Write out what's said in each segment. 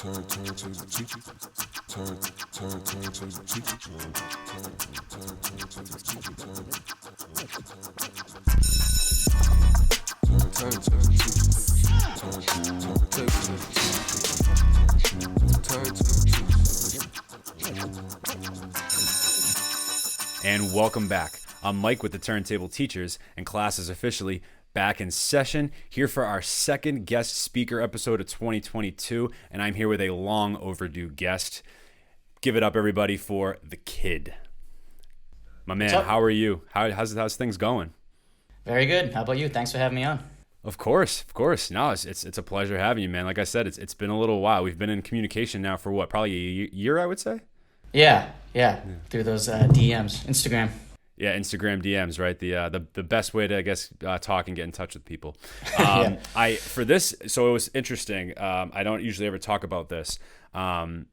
Turn to the teacher. Turn to the teacher. Turn to the teacher. Turn to the teacher. Turn to the teacher. And welcome back. I'm Mike with the Turntable Teachers, and class is officially back in session, here for our second guest speaker episode of 2022, and I'm here with a long overdue guest. Give it up, everybody, for the kid. My man, how are you? How's things going? Very good. How about you? Thanks for having me on. Of course. No, it's a pleasure having you, man. Like I said, it's been a little while. We've been in communication now for what, probably a year, I would say? Yeah. Through those DMs, Instagram. Yeah, Instagram DMs, right? The best way to, I guess, talk and get in touch with people. Yeah. So it was interesting. I don't usually ever talk about this. I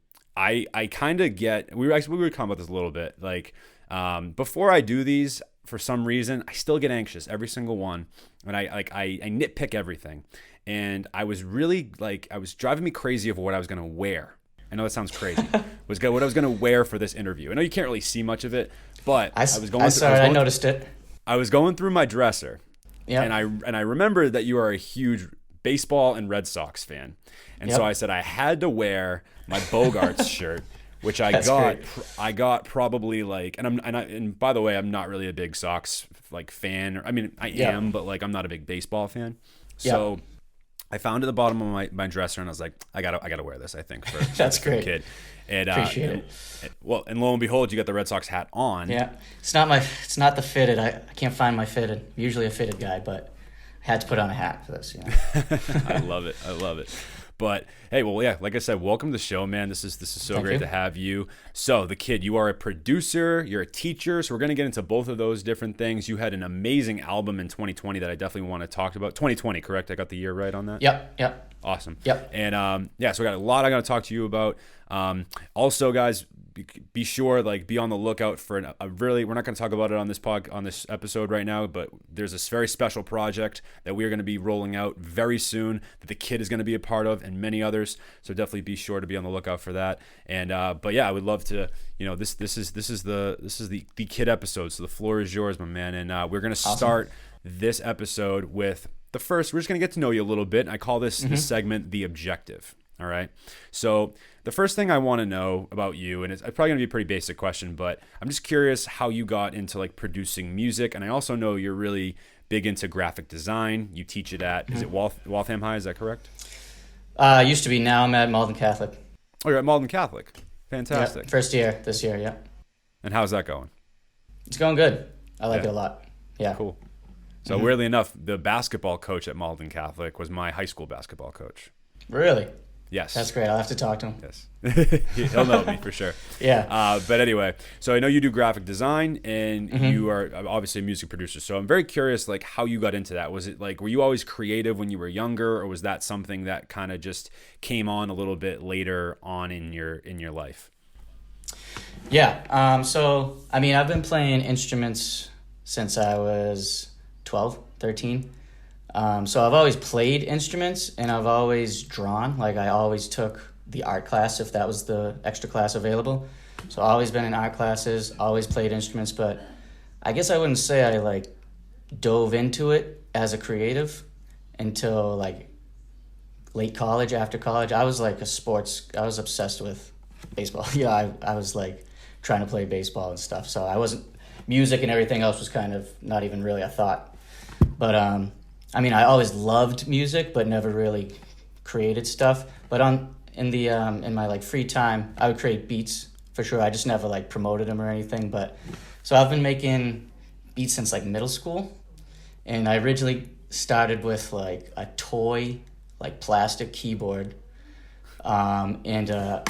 kind of get, we were talking about this a little bit. Like, before I do these, for some reason, I still get anxious every single one, and I nitpick everything. And I was really I was driving me crazy of what I was gonna wear. I know that sounds crazy. What I was gonna wear for this interview. I know you can't really see much of it, but I noticed it. I was going through my dresser, yeah, and I remember that you are a huge baseball and Red Sox fan, and so I said I had to wear my Bogarts shirt, which I got probably and by the way, I'm not really a big Sox fan. I mean, I am, but I'm not a big baseball fan. So I found it at the bottom of my dresser, and I was like, I gotta wear this, I think, for that's for great. The kid. And appreciate it. Well, and lo and behold, you got the Red Sox hat on. Yeah, it's not the fitted. I can't find my fitted. I'm usually a fitted guy, but I had to put on a hat for this. I love it. But hey, well, yeah, like I said, welcome to the show, man. This is so great to have you. So, the kid, you are a producer, you're a teacher, so we're going to get into both of those different things. You had an amazing album in 2020 that I definitely want to talk about. 2020, correct? I got the year right on that? Yep. Awesome. Yep. And so I got a lot I'm going to talk to you about. Also, guys, be sure, be on the lookout for we're not going to talk about it on this episode right now, but there's this very special project that we are going to be rolling out very soon that the kid is going to be a part of, and many others. So definitely be sure to be on the lookout for that. And but yeah, I would love to. This is the kid episode, so the floor is yours, my man. And we're going to start this episode with the first. We're just going to get to know you a little bit. I call this segment the objective. All right. So the first thing I want to know about you, and it's probably going to be a pretty basic question, but I'm just curious how you got into producing music. And I also know you're really big into graphic design. You teach it at, is it Waltham High? Is that correct? Used to be. Now I'm at Malden Catholic. Oh, you're at Malden Catholic. Fantastic. Yeah, first year this year. Yeah. And how's that going? It's going good. I like it a lot. Yeah. Cool. So weirdly enough, the basketball coach at Malden Catholic was my high school basketball coach. Really? Yes. That's great. I'll have to talk to him. Yes. He'll know me for sure. Yeah. But anyway, so I know you do graphic design, and you are obviously a music producer. So I'm very curious, how you got into that. Was it were you always creative when you were younger, or was that something that kind of just came on a little bit later on in your life? Yeah. So, I mean, I've been playing instruments since I was 12, 13. So I've always played instruments, and I've always drawn. I always took the art class if that was the extra class available. So I've always been in art classes, always played instruments, but I guess I wouldn't say I dove into it as a creative until late college. After college, I was I was obsessed with baseball. I was trying to play baseball and stuff. So I wasn't, music and everything else was kind of not even really a thought. But I mean, I always loved music, but never really created stuff. But in my free time, I would create beats for sure. I just never promoted them or anything. But so I've been making beats since middle school, and I originally started with a toy plastic keyboard, and a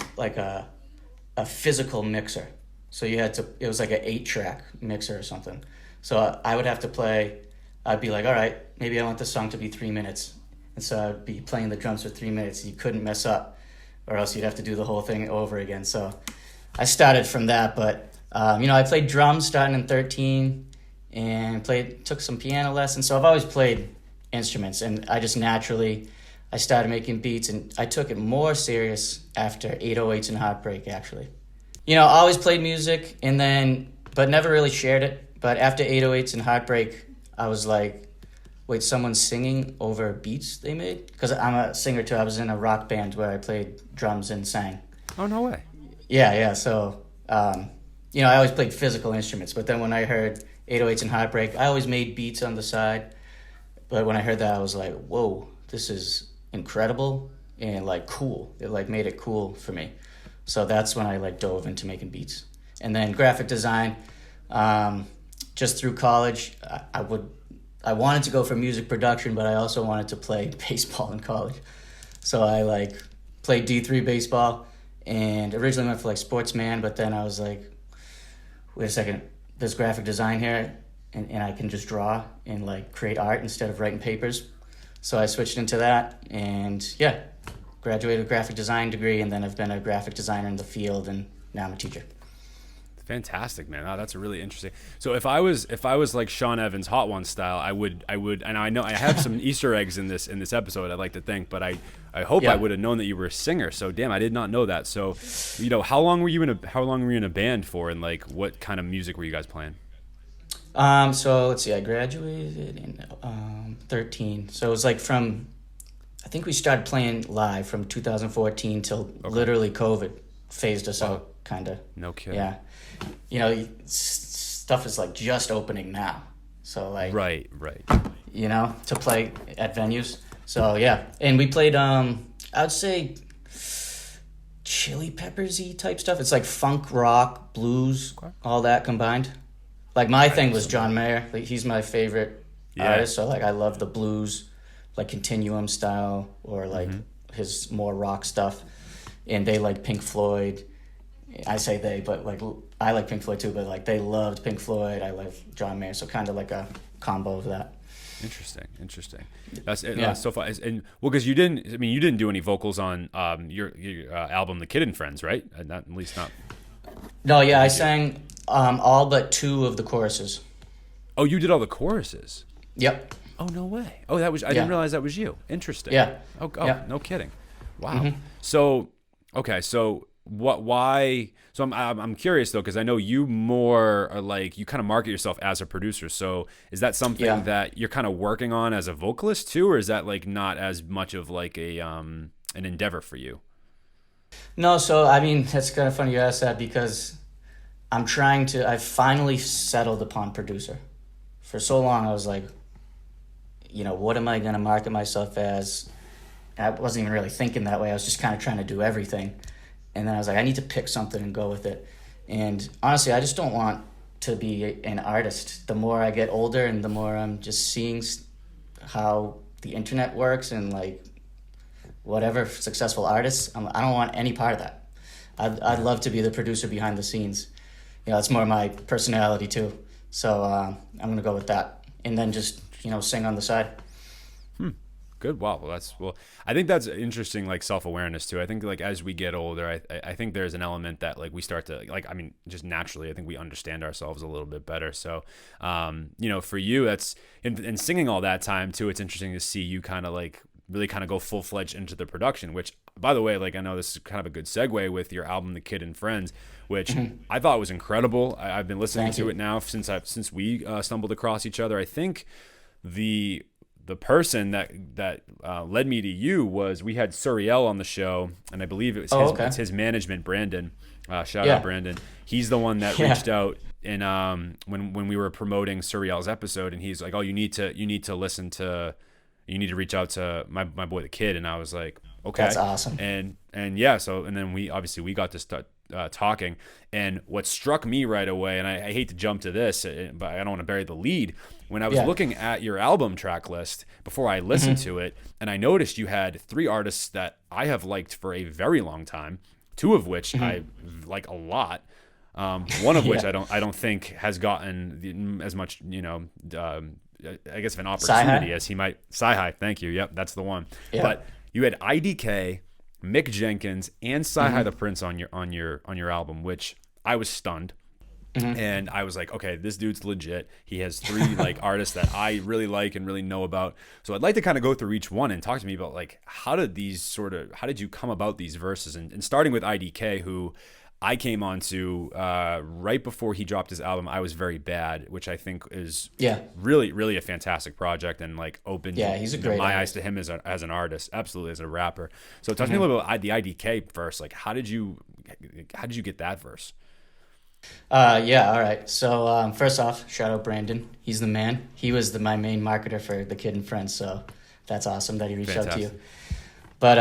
physical mixer. So it was an 8-track mixer or something. So I would have to play. I'd be all right, maybe I want this song to be 3 minutes. And so I'd be playing the drums for 3 minutes. You couldn't mess up, or else you'd have to do the whole thing over again. So I started from that, but I played drums starting in 13 and took some piano lessons. So I've always played instruments, and I just naturally I started making beats, and I took it more serious after 808s and Heartbreak, actually. I always played music, but never really shared it. But after 808s and Heartbreak, I was like, wait, someone's singing over beats they made? Because I'm a singer too. I was in a rock band where I played drums and sang. Oh, no way. Yeah. So, I always played physical instruments. But then when I heard 808s and Heartbreak, I always made beats on the side. But when I heard that, I was like, whoa, this is incredible and like cool. It like made it cool for me. So that's when I like dove into making beats. And then graphic design, just through college, I wanted to go for music production, but I also wanted to play baseball in college. So I like played D3 baseball and originally went for like sportsman, but then I was like, wait a second, there's graphic design here and I can just draw and like create art instead of writing papers. So I switched into that and graduated with a graphic design degree, and then I've been a graphic designer in the field, and now I'm a teacher. Fantastic, man. Oh, that's really interesting. So if I was like Sean Evans Hot Ones style, I would, and I know I have some Easter eggs in this episode, I'd like to think, but I hope I would have known that you were a singer. So damn, I did not know that. So, how long were you in a band for, and like what kind of music were you guys playing? So let's see, I graduated in 13. So it was like I think we started playing live from 2014 till literally COVID phased us out, kind of. No kidding. Yeah. Stuff is like just opening now. So like. Right. To play at venues. So yeah. And we played, I would say, Chili Peppers-y type stuff. It's like funk, rock, blues, all that combined. Like my thing was John Mayer. Like, he's my favorite artist. So like I love the blues, like Continuum style, or like his more rock stuff. And they like Pink Floyd. I say they, but like I like Pink Floyd too. But like they loved Pink Floyd. I love John Mayer. So kind of like a combo of that. Interesting. That's so fun. And because you didn't do any vocals on your album, The Kid and Friends, right? Not, at least not. No, yeah, I sang all but 2 of the choruses. Oh, you did all the choruses? Yep. Oh, no way. Oh, I didn't realize that was you. Interesting. Yeah. Oh, yeah. No kidding. Wow. So, okay, so why? So I'm curious though, because I know you more are like, you kind of market yourself as a producer. So is that something that you're kind of working on as a vocalist too, or is that like not as much of like an endeavor for you? No, so I mean, it's kind of funny you ask that, because I've finally settled upon producer. For so long, I was like, what am I going to market myself as? I wasn't even really thinking that way. I was just kind of trying to do everything. And then I was like, I need to pick something and go with it. And honestly, I just don't want to be an artist. The more I get older and the more I'm just seeing how the internet works and like whatever successful artists, I don't want any part of that. I'd love to be the producer behind the scenes. That's more my personality too. So I'm going to go with that. And then just, sing on the side. Good. Wow. Well, I think that's interesting, like self-awareness too. I think like as we get older, I think there's an element that like we start to like, I mean, just naturally, I think we understand ourselves a little bit better. So, for you, that's in singing all that time too, it's interesting to see you kind of like really kind of go full-fledged into the production, which by the way, like I know this is kind of a good segue with your album, The Kid and Friends, which I thought was incredible. I've been listening to it now since we stumbled across each other. I think the person that led me to you was, we had Suriel on the show, and I believe it was it's his management, Brandon. Shout out Brandon. He's the one that reached out and when we were promoting Suriel's episode, and he's like, "Oh, you need to reach out to my boy the Kid," and I was like, "Okay, that's awesome." And then we got to start talking, and what struck me right away, and I hate to jump to this, but I don't want to bury the lead. When I was looking at your album track list before I listened to it, and I noticed you had 3 artists that I have liked for a very long time, 2 of which I like a lot. One of which I don't think has gotten as much, I guess, of an opportunity as he might. Sci-Hi, thank you. Yep, that's the one. Yeah. But you had IDK, Mick Jenkins, and Sci-Hi the Prince on your album, which I was stunned. And I was like, okay, this dude's legit. He has 3 like artists that I really like and really know about. So I'd like to kind of go through each one and talk to me about like how did you come about these verses? And starting with IDK, who I came on to right before he dropped his album, I Was Very Bad, which I think is really, really a fantastic project and like opened he's a great my artist. eyes to him as an artist, absolutely as a rapper. So talk to me a little bit about the IDK verse. Like how did you get that verse? All right. So first off, shout out Brandon. He's the man. He was my main marketer for The Kid and Friends, so that's awesome that he reached out to you. But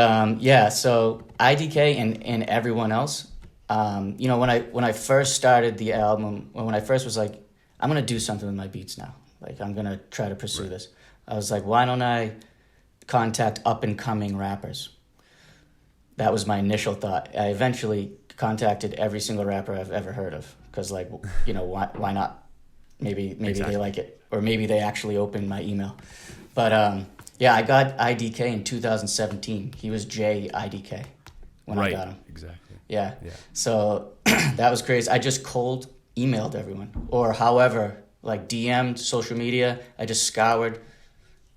so IDK and everyone else, when I first started the album, when I first was like, I'm gonna do something with my beats now. Like I'm gonna try to pursue this. I was like, why don't I contact up and coming rappers? That was my initial thought. I eventually contacted every single rapper I've ever heard of because why not? Maybe they like it, or maybe they actually opened my email. But I got IDK in 2017. He was JIDK when I got him. Exactly. Yeah. So that was crazy. I just cold emailed everyone, or however, like DM'd, social media. I just scoured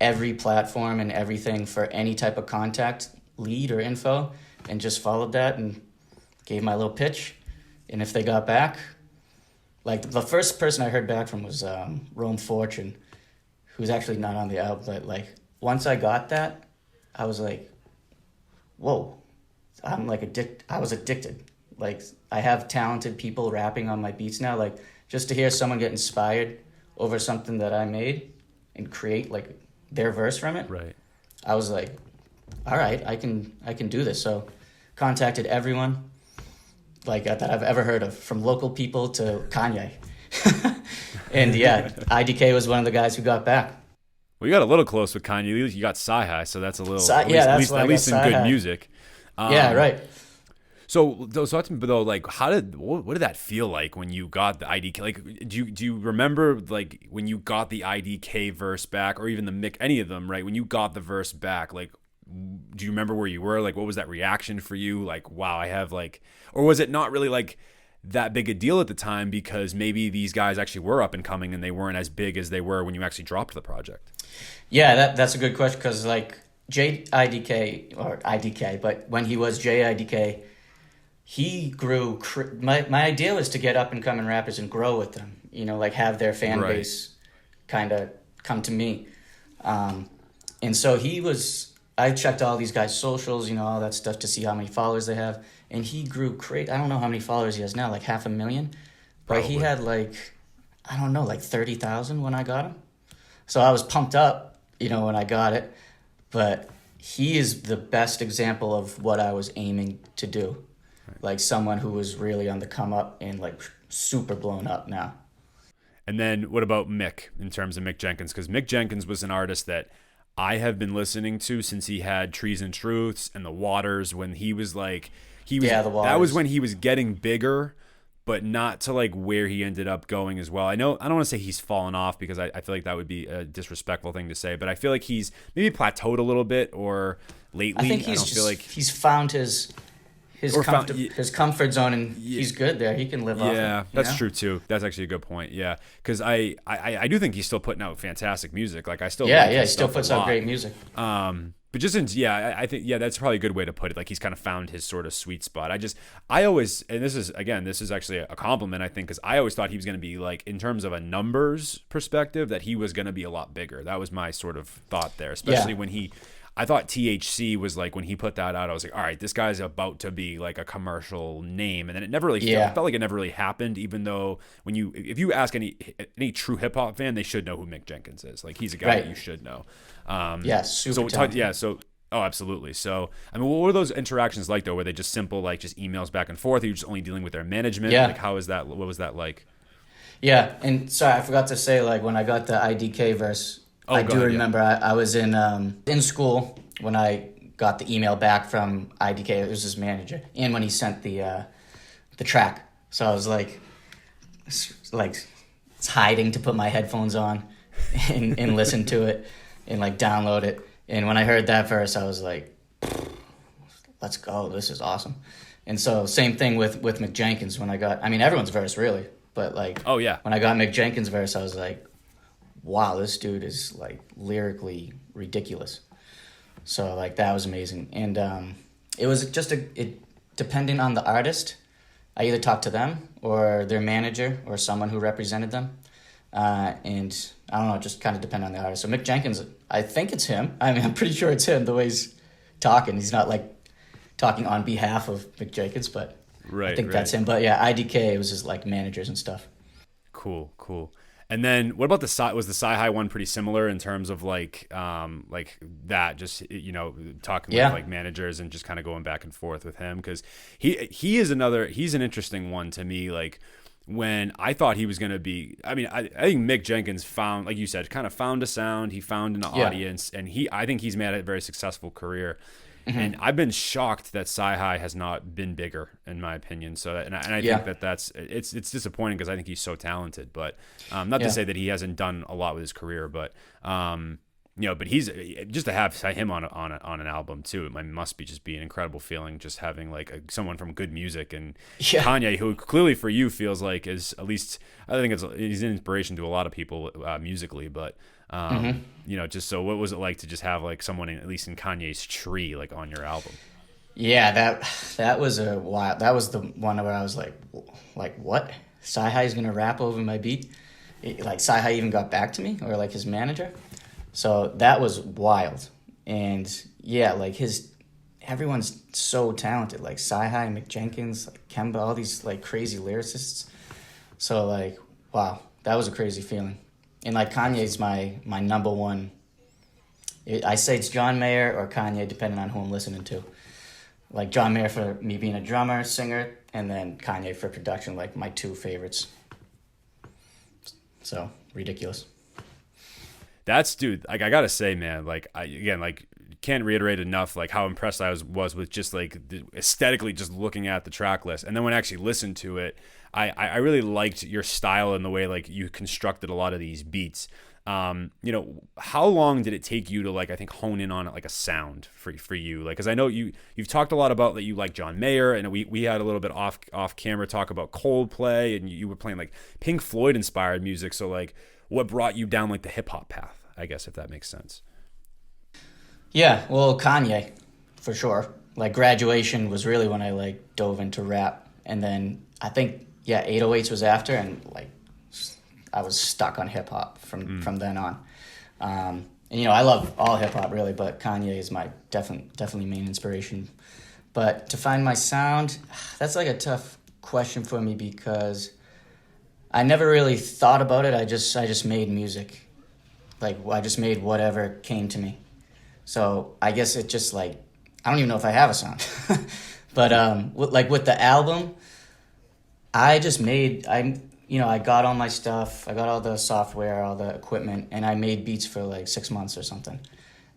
every platform and everything for any type of contact, lead, or info, and just followed that and gave my little pitch. And if they got back, like the first person I heard back from was Rome Fortune, who's actually not on the album, but like once I got that, I was like, whoa, I'm like I was addicted. Like I have talented people rapping on my beats now. Like just to hear someone get inspired over something that I made and create like their verse from it. Right. I was like, all right, I can do this. So contacted everyone like that I've ever heard of, from local people to Kanye. And IDK was one of the guys who got back. Well, you got a little close with Kanye. You got Sci-Hi, so that's a little at least in good music. Right. So talk to me, though, like what did that feel like when you got the IDK? Like, do you remember like when you got the IDK verse back, or even the Mick, any of them, right? When you got the verse back, like, do you remember where you were? Like, what was that reaction for you? Like, wow, I have like, or was it not really like that big a deal at the time because maybe these guys actually were up and coming and they weren't as big as they were when you actually dropped the project? Yeah, that's a good question because like JIDK or IDK, but when he was JIDK, he grew. My idea was to get up and coming rappers and grow with them. Like have their fan base kind of come to me, and so he was. I checked all these guys' socials, all that stuff to see how many followers they have. And he grew great. I don't know how many followers he has now, like 500,000. But he had like 30,000 when I got him. So I was pumped up, when I got it. But he is the best example of what I was aiming to do. Right. Like someone who was really on the come up and like super blown up now. And then what about Mick in terms of Mick Jenkins? Because Mick Jenkins was an artist that I have been listening to since he had Trees and Truths and The Waters, when he was like, The Waters. That was when he was getting bigger, but not to like where he ended up going as well. I don't want to say he's fallen off because I feel like that would be a disrespectful thing to say, but I feel like he's maybe plateaued a little bit or lately. I think he's found his comfort zone and he's good there. He can live off it. Yeah, that's true too. That's actually a good point. Yeah, because I do think he's still putting out fantastic music. Like I still he still puts out great music. But just I think that's probably a good way to put it. Like he's kind of found his sort of sweet spot. I always, and this is actually a compliment, I think, because I always thought he was going to be like, in terms of a numbers perspective, that he was going to be a lot bigger. That was my sort of thought there, especially when I thought THC was like, when he put that out, I was like, all right, this guy's about to be like a commercial name. And then it never really felt like it never really happened, even though if you ask any true hip hop fan, they should know who Mick Jenkins is. Like he's a guy that you should know. Super talented. Oh, absolutely. So, I mean, what were those interactions like though? Were they just simple, like just emails back and forth? Are you just only dealing with their management? Yeah. Like how is that? What was that like? Yeah. And sorry, I forgot to say, like when I got the IDK verse, I do remember I was in school when I got the email back from IDK. It was his manager, and when he sent the track, so I was like it's hiding to put my headphones on and listen to it and like download it. And when I heard that verse, I was like, let's go, this is awesome. And so same thing with Mick Jenkins when I got. I mean, everyone's verse really, But like, Oh yeah. when I got Mick Jenkins' verse, I was like, wow, this dude is like lyrically ridiculous. So like that was amazing, and it was just it depending on the artist. I either talked to them or their manager or someone who represented them, and I don't know, just kind of depend on the artist. So Mick Jenkins, I think it's him. I mean, I'm pretty sure it's him the way he's talking. He's not like talking on behalf of Mick Jenkins, but Right. I think right. that's him. But yeah, IDK was his like managers and stuff. Cool. And then what about was the Sci-Hi one pretty similar in terms of like that, just, you know, talking Yeah. with like managers and just kind of going back and forth with him? Because he's an interesting one to me. Like, when I thought he was going to be, I mean, I think Mick Jenkins found, like you said, kind of found a sound, he found an audience, and I think he's made a very successful career. And I've been shocked that Sci-Hi has not been bigger, in my opinion. So, and I think it's disappointing because I think he's so talented. But not to say that he hasn't done a lot with his career, but you know, but he's just to have him on an album too. It must be just be an incredible feeling, just having like someone from good music, and Kanye, who clearly for you feels like is, at least I think he's an inspiration to a lot of people musically, but. You know, just so what was it like to just have like someone at least in Kanye's tree like on your album? Yeah, that was a wild. That was the one where I was like what? Sci-Hi's gonna rap over my beat? Like Sci-Hi even got back to me, or like his manager. So that was wild. And yeah, like everyone's so talented. Like Sci-Hi, Mick Jenkins, like Kemba, all these like crazy lyricists. So like, wow, that was a crazy feeling. And like Kanye's my number one. I say it's John Mayer or Kanye, depending on who I'm listening to. Like John Mayer for me being a drummer, singer, and then Kanye for production, like my two favorites. So ridiculous. Dude, like I gotta say, man, like can't reiterate enough like how impressed I was with just like aesthetically just looking at the track list, and then when I actually listened to it, I really liked your style and the way like you constructed a lot of these beats. You know, how long did it take you to like, I think, hone in on like a sound for you? Like, cause I know you've talked a lot about that you like John Mayer, and we had a little bit off camera talk about Coldplay, and you were playing like Pink Floyd inspired music. So like, what brought you down like the hip hop path, I guess, if that makes sense? Yeah, well, Kanye, for sure. Like Graduation was really when I like dove into rap, and then I think 808s was after, and like I was stuck on hip hop from then on. And you know, I love all hip hop really, but Kanye is my definitely main inspiration. But to find my sound, that's like a tough question for me because I never really thought about it. I just made music. Like I just made whatever came to me. So I guess it just like, I don't even know if I have a sound. But with the album, I got all my stuff. I got all the software, all the equipment, and I made beats for like 6 months or something.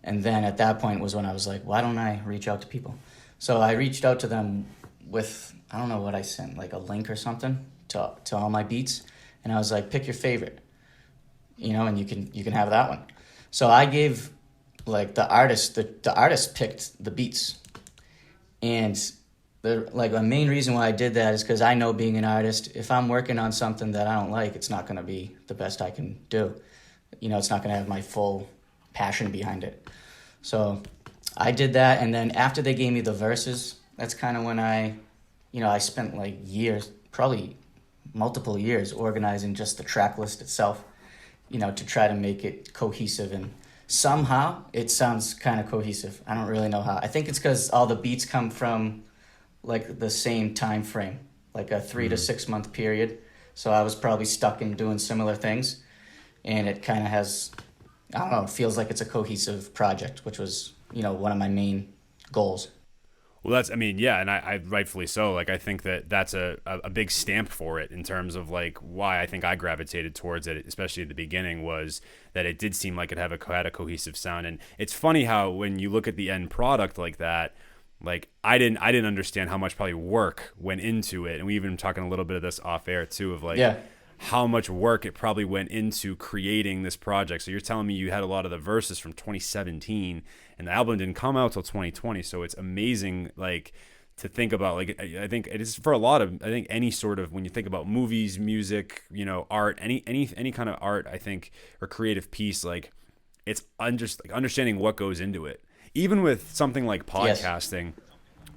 And then at that point was when I was like, why don't I reach out to people? So I reached out to them with, I don't know what I sent, like a link or something to all my beats. And I was like, pick your favorite, you know, and you can have that one. So I gave like the artist picked the beats. And the main reason why I did that is because I know, being an artist, if I'm working on something that I don't like, it's not going to be the best I can do. You know, it's not going to have my full passion behind it. So I did that, and then after they gave me the verses, that's kind of when I spent like years, probably multiple years, organizing just the track list itself, you know, to try to make it cohesive, and somehow it sounds kind of cohesive. I don't really know how. I think it's because all the beats come from like the same time frame, like a 3 to 6 month period. So I was probably stuck in doing similar things, and it kind of has, I don't know, it feels like it's a cohesive project, which was, you know, one of my main goals. Well, and I rightfully so. Like, I think that's a big stamp for it in terms of like why I think I gravitated towards it, especially at the beginning, was that it did seem like it had a cohesive sound. And it's funny how when you look at the end product like that, like I didn't understand how much probably work went into it. And we even talking a little bit of this off air too, of like how much work it probably went into creating this project. So you're telling me you had a lot of the verses from 2017 and the album didn't come out till 2020. So it's amazing, like, to think about. Like, I think it is for a lot of, I think any sort of, when you think about movies, music, you know, art, any kind of art, I think, or creative piece, like it's understanding what goes into it. Even with something like podcasting,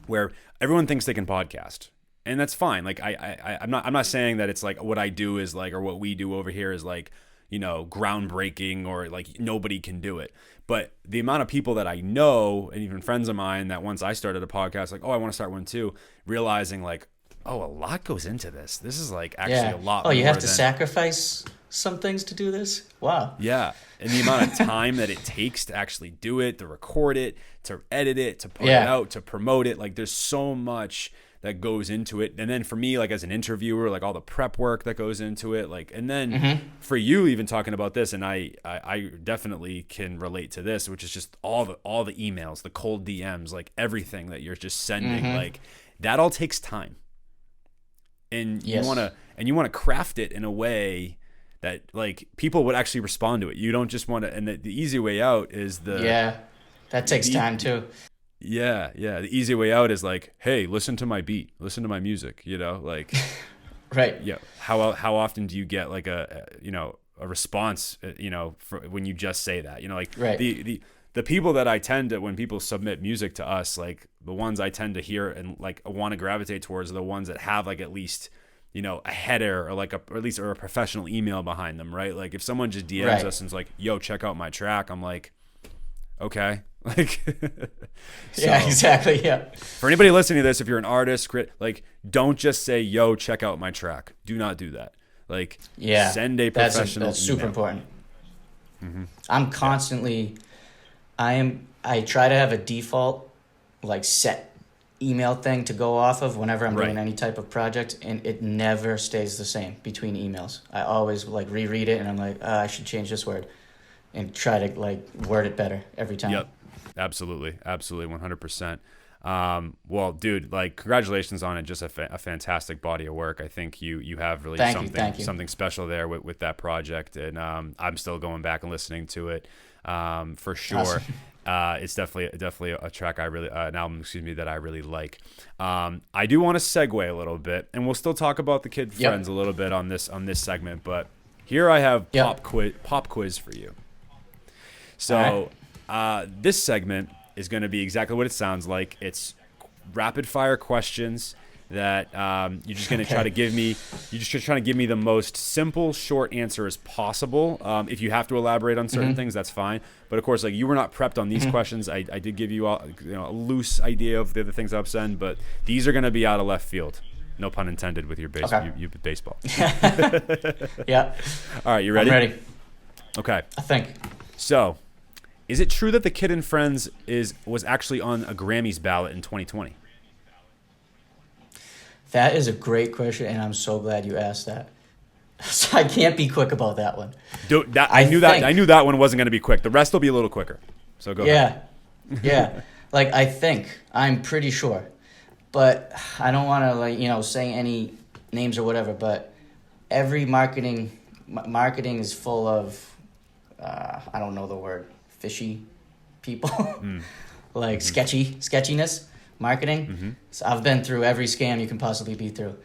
where everyone thinks they can podcast, and that's fine. Like I'm not saying that it's like what I do is like, or what we do over here is like, you know, groundbreaking, or like nobody can do it. But the amount of people that I know, and even friends of mine, that once I started a podcast, like, oh, I want to start one too, realizing like, oh, a lot goes into this. This is like actually a lot. Oh, you more have to than, sacrifice some things to do this? Wow. Yeah. And the amount of time that it takes to actually do it, to record it, to edit it, to put it out, to promote it. Like, there's so much that goes into it. And then for me, like as an interviewer, like all the prep work that goes into it, like, and then for you even talking about this, and I definitely can relate to this, which is just all the emails, the cold DMs, like everything that you're just sending, like that all takes time. And you want to craft it in a way that like people would actually respond to it. You don't just want to, and the easy way out is that takes time too. Yeah. The easy way out is like, hey, listen to my beat, listen to my music, you know, like, right. Yeah. How often do you get like a response, you know, for when you just say that, you know, like the people that I tend to, when people submit music to us, like the ones I tend to hear and like want to gravitate towards are the ones that have like at least, you know, a header or like or at least a professional email behind them, right? Like if someone just DMs us and is like, yo, check out my track, I'm like, okay. Like, yeah, exactly. Yeah. For anybody listening to this, if you're an artist, like, don't just say, yo, check out my track. Do not do that. Like, send a professional that's super email. Important. I'm constantly, I try to have a default, like, set email thing to go off of whenever I'm doing any type of project, and it never stays the same between emails. I always like reread it and I'm like, I should change this word, and try to like word it better every time. Yep. Absolutely. 100%. Well, dude, like, congratulations on it. Just a fantastic body of work. I think you have really something special there with that project. And I'm still going back and listening to it for sure. Awesome. It's definitely a track an album, that I really like. I do want to segue a little bit, and we'll still talk about the Kid Friends a little bit on this segment, but here I have pop quiz for you. So this segment is going to be exactly what it sounds like. It's rapid fire questions that you're just going to try to give me. You're just trying to give me the most simple, short answer as possible. If you have to elaborate on certain things, that's fine. But of course, like, you were not prepped on these questions. I did give you a loose idea of the other things I've said, but these are going to be out of left field. No pun intended with your baseball. Yeah. All right, you ready? I'm ready. Okay. I think. So, is it true that the Kid and Friends was actually on a Grammys ballot in 2020? That is a great question, and I'm so glad you asked that. So I can't be quick about that one. Dude, I knew that one wasn't going to be quick. The rest will be a little quicker. So go ahead. Yeah. Like, I'm pretty sure. But I don't want to, say any names or whatever, but every marketing is full of, I don't know the word, fishy people. Sketchiness, marketing. So I've been through every scam you can possibly be through.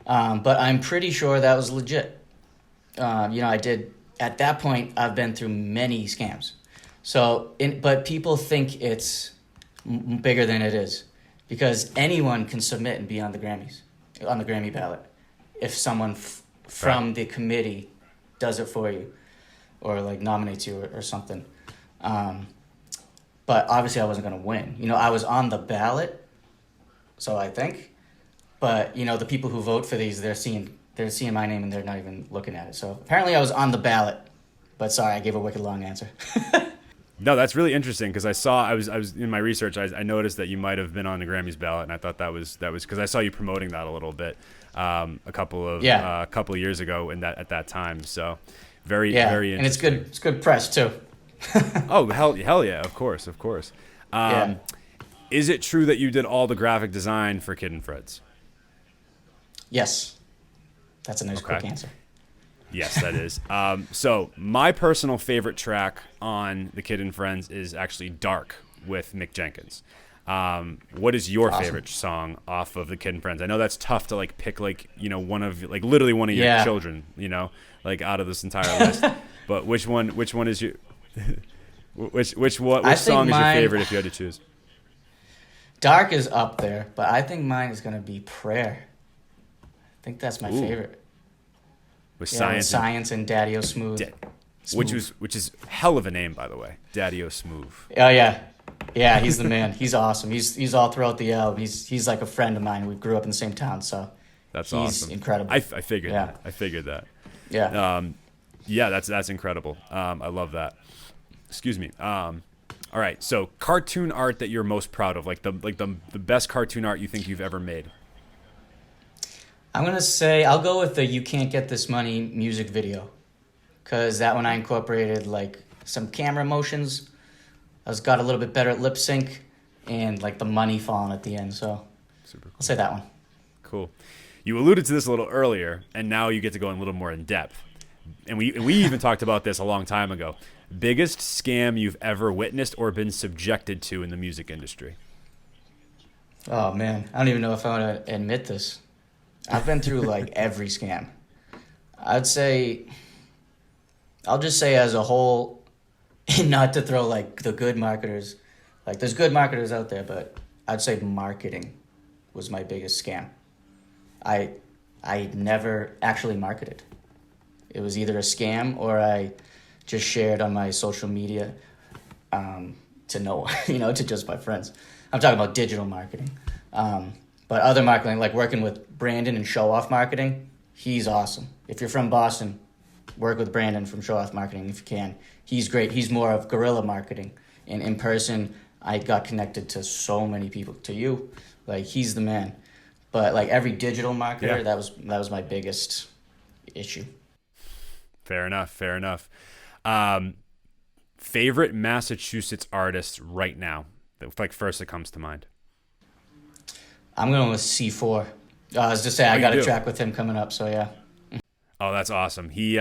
But I'm pretty sure that was legit. I did, at that point, I've been through many scams. So, but people think it's bigger than it is, because anyone can submit and be on the Grammy ballot if someone from the committee does it for you, or like nominates you or something. But obviously I wasn't going to win. I was on the ballot, so I think. But, the people who vote for these, they're seeing my name and they're not even looking at it. So apparently I was on the ballot. But sorry, I gave a wicked long answer. No, that's really interesting, because I was in my research, I noticed that you might have been on the Grammys ballot, and I thought that was because I saw you promoting that a little bit a couple of years ago at that time. So very interesting. And it's good press too. Oh, hell yeah, of course. Is it true that you did all the graphic design for Kid and Friends? Yes. That's a nice quick answer. Yes, that is. So my personal favorite track on The Kid and Friends is actually Dark with Mick Jenkins. What is your Awesome. favorite song off of The Kid and Friends? I know that's tough to like pick like, you know, one of like literally one of your Yeah. children, you know, like out of this entire list. But which one is your which I think song is your mine- favorite if you had to choose? Dark is up there, but I think mine is gonna be Prayer. I think that's my Ooh. favorite. With Yeah, Science, Science and Daddy-O Smooth. which is hell of a name, by the way. Daddy-O Smooth. Oh yeah, yeah, he's the man. He's awesome. He's all throughout the album. He's like a friend of mine. We grew up in the same town, so That's he's awesome. incredible. I figured Yeah. that. I figured that. Yeah. Yeah, that's incredible. I love that. Excuse me. All right. So, cartoon art that you're most proud of, like the best cartoon art you think you've ever made. I'm gonna say I'll go with the "You Can't Get This Money" music video, cause that one I incorporated like some camera motions. I got a little bit better at lip sync, and like the money falling at the end. So Super cool. I'll say that one. Cool. You alluded to this a little earlier, and now you get to go in a little more in depth. And we even talked about this a long time ago. Biggest scam you've ever witnessed or been subjected to in the music industry? Oh man, I don't even know if I want to admit this. I've been through like every scam. I'll just say as a whole, and not to throw like the good marketers, like there's good marketers out there, but I'd say marketing was my biggest scam. I never actually marketed. It was either a scam or I just shared on my social media to no one, to just my friends. I'm talking about digital marketing. But other marketing, like working with Brandon and Show Off Marketing, he's awesome. If you're from Boston, work with Brandon from Show Off Marketing if you can. He's great. He's more of guerrilla marketing. And in person, I got connected to so many people. To you, like he's the man. But like every digital marketer, Yeah. that was my biggest issue. Fair enough. Favorite Massachusetts artist right now? Like first that comes to mind. I'm going with C4. I was just saying, I you got a do? track with him coming up, so yeah. Oh, that's awesome. He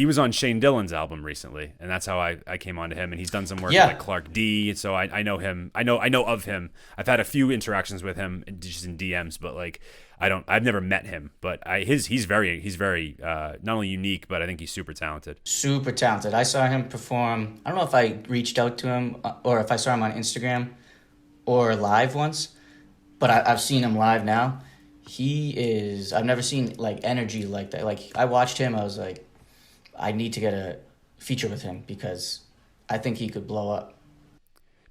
was on Shane Dillon's album recently, and that's how I came onto him. And he's done some work Yeah. with like Clark D, so I know him. I know of him. I've had a few interactions with him just in DMs, but like I've never met him. But he's very not only unique, but I think he's super talented. Super talented. I saw him perform. I don't know if I reached out to him or if I saw him on Instagram or live once, but I've seen him live now. I've never seen like energy like that. Like I watched him, I was like, I need to get a feature with him because I think he could blow up.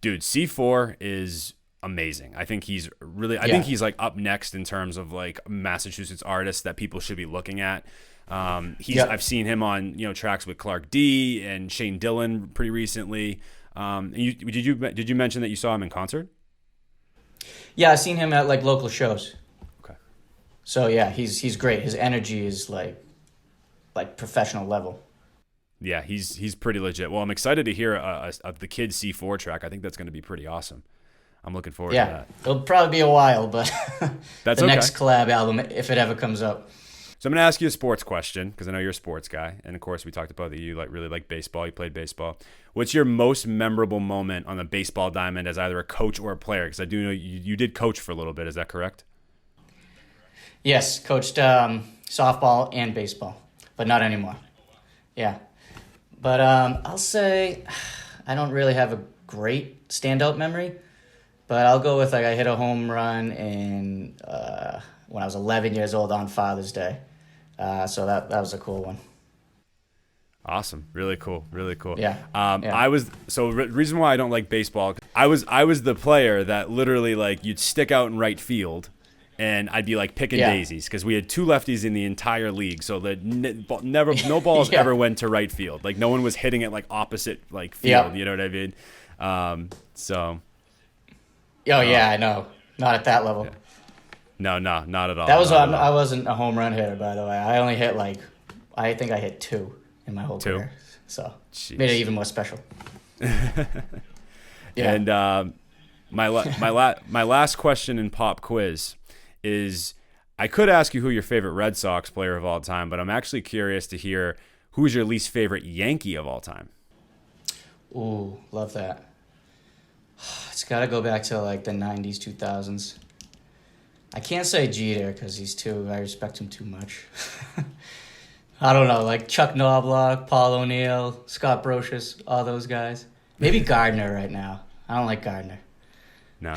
Dude, C4 is amazing. I think he's he's like up next in terms of like Massachusetts artists that people should be looking at. I've seen him on tracks with Clark D and Shane Dillon pretty recently. Did you mention that you saw him in concert? Yeah, I've seen him at like local shows. Okay. So yeah, he's great. His energy is like professional level. Yeah, he's pretty legit. Well, I'm excited to hear of the Kid C4 track. I think that's going to be pretty awesome. I'm looking forward to that. It'll probably be a while, but That's the okay. next collab album, if it ever comes up. So I'm going to ask you a sports question because I know you're a sports guy, and of course we talked about that you really like baseball. You played baseball. What's your most memorable moment on the baseball diamond as either a coach or a player? Because I do know you did coach for a little bit. Is that correct? Yes, coached softball and baseball, but not anymore. Yeah. But I'll say I don't really have a great standout memory, but I'll go with like I hit a home run when I was 11 years old on Father's Day. So that was a cool one. Awesome. Really cool. Yeah. Reason why I don't like baseball, I was the player that literally like you'd stick out in right field and I'd be like picking daisies because we had two lefties in the entire league. So that no balls ever went to right field. Like no one was hitting it like opposite like field. You know what I mean? I know. Not at that level. Yeah. No, not at all. That was I wasn't a home run hitter, by the way. I only hit I think I hit 2 in my whole career. So made it even more special. Yeah. And my last question in pop quiz is I could ask you who your favorite Red Sox player of all time, but I'm actually curious to hear who's your least favorite Yankee of all time. Ooh, love that. It's got to go back to like the 90s, 2000s. I can't say Jeter because I respect him too much. I don't know, like Chuck Knobloch, Paul O'Neill, Scott Brocious, all those guys. Maybe Gardner right now. I don't like Gardner. No.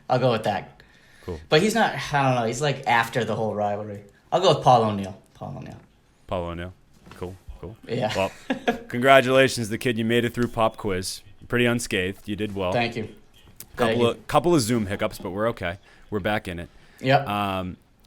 I'll go with that. Cool. But he's not, I don't know, he's like after the whole rivalry. I'll go with Paul O'Neill. Paul O'Neill. Cool. Yeah. Well, congratulations, the kid. You made it through pop quiz. Pretty unscathed. You did well. Thank you. Couple of Zoom hiccups, but we're okay. We're back in it. Yep.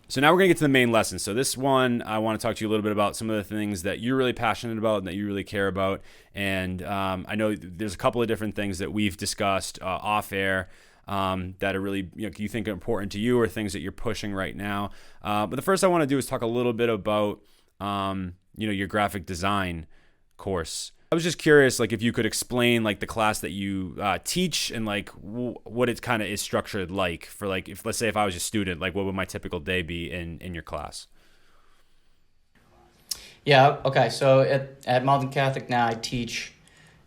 So now we're going to get to the main lesson. So this one, I want to talk to you a little bit about some of the things that you're really passionate about and that you really care about. And I know there's a couple of different things that we've discussed off air that are really, you think are important to you or things that you're pushing right now. But the first I want to do is talk a little bit about, your graphic design course. I was just curious, like, if you could explain, like, the class that you teach and, like, what it kind of is structured like for, like, if let's say if I was a student, like, what would my typical day be in your class? Yeah, okay. So at Malden Catholic now, I teach,